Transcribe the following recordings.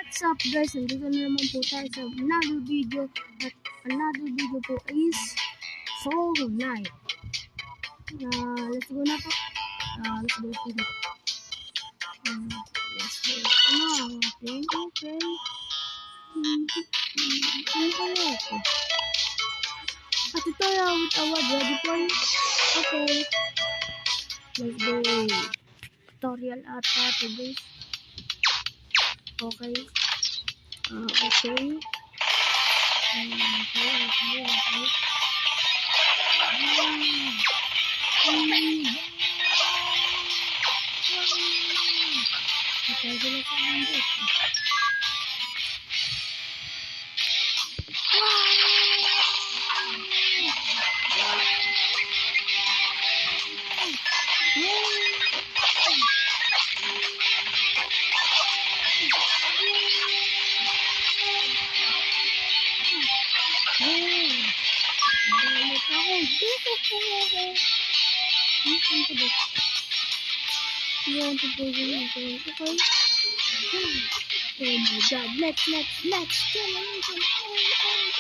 What's up guys, nandito na naman po tayo sa another video. At another video po is Soul Knight. Let's go na po. Let's go. Let's go. Okay. Ano pala ito? At tutorial with award ready for you. Okay. Let's go. Tutorial ata ito guys. Okay. Okay. Oh my god, next generation OMG.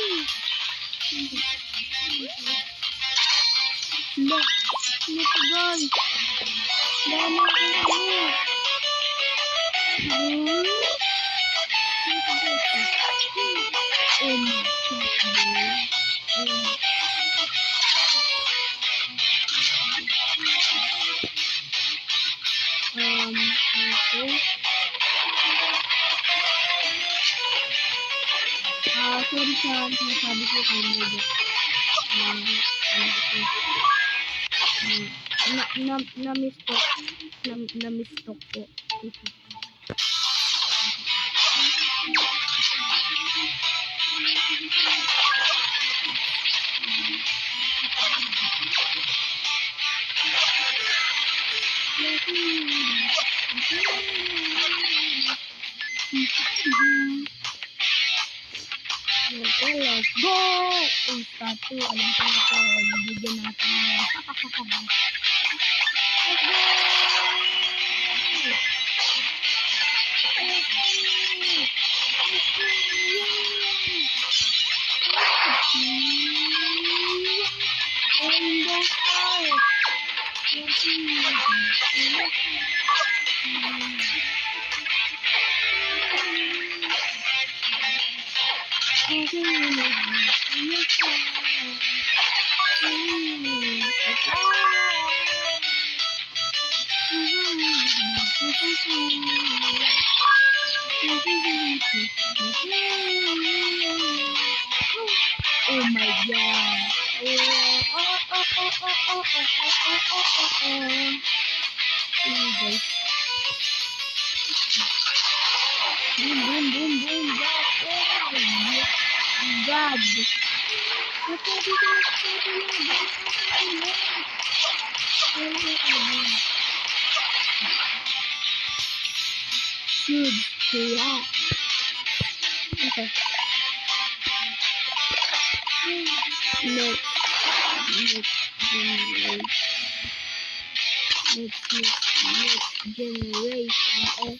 Look guys. Sorry sa sinasabi ko kay Mojo. Na-mistalk po. Okay, let's go! Start 2. Alam ko na ito. Nabigyan natin. Let's go! Oh my god. Boom. God. Yeah. Okay. Next generation.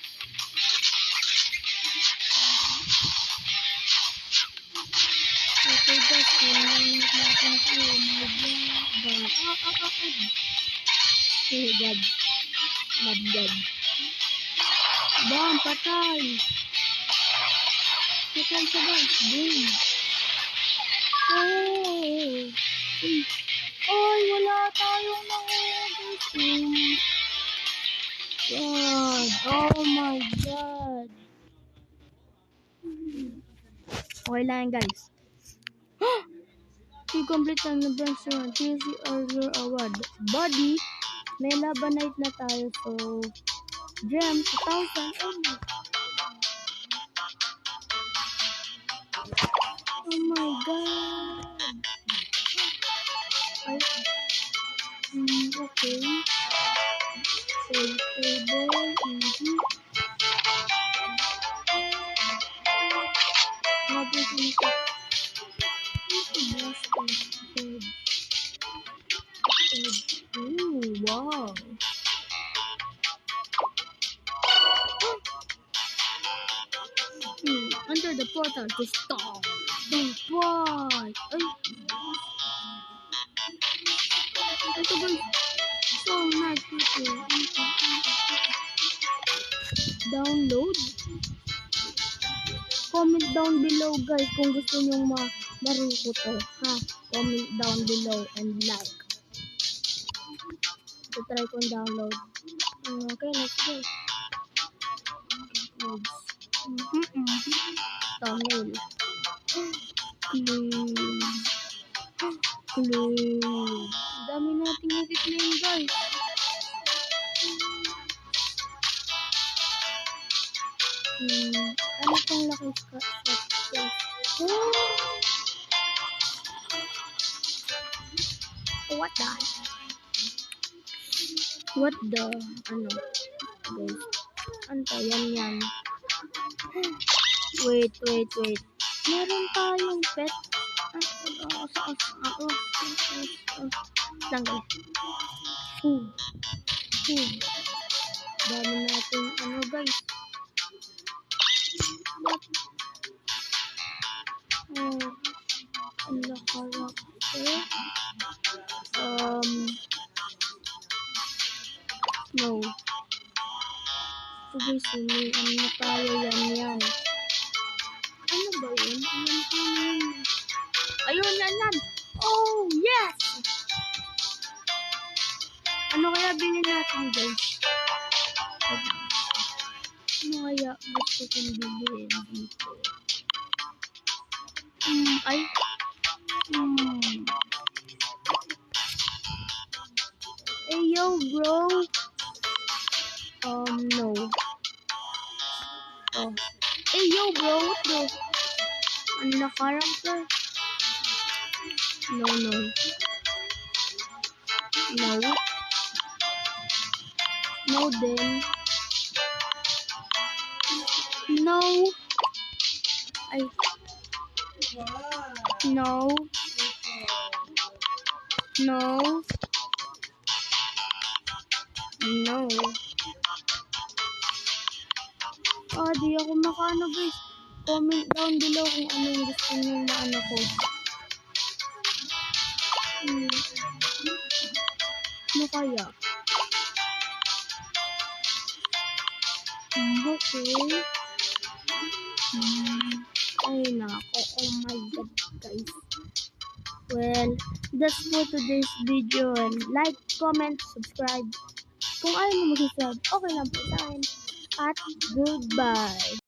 Okay, that's God. Bam, patay. Boom. Oy, wala tayong nangugusin. God, oh my god. Okay lang guys. You complete ang adventure on TC Earlier Award. Body, may laban night na tayo. So, gem, 2,000. Oh my god. Okay. Table, easy. Ooh, wow. Enter the portal to start the fight. Ay, ito guys. So nice people. Download. Comment down below guys kung gusto nyong malaro ko to. Ha? Comment down below and like. So try kong download. Okay, let's go. Thumbnail. Clean. Clean. Dami nating nag-claim guys. Ano pang laki shot guys? What the? What the? Ano? Guys. Ano to? Yan. Wait. Meron tayong pet. Lang guys. Dami natin ano guys. What? Ano character? No. So guys, ano na tayo yan. Ano ba yun? Ayun, yan. Oh, yes! Ano kaya bilhin natin guys? Ano kaya gusto kong bilhin dito? Hey yo bro. No. Oh. Hey yo bro, what the? Ano na character? No. No then. No. Ay. No. Di ako makaano guys. Comment down below kung ano yung gusto nyo maano ko. Ano kaya? Okay. Ay nako. Oh my god guys. Well, that's for today's video. Like, comment, subscribe. Kung ayaw mo mag-subscribe, okay lang po sa akin. At goodbye.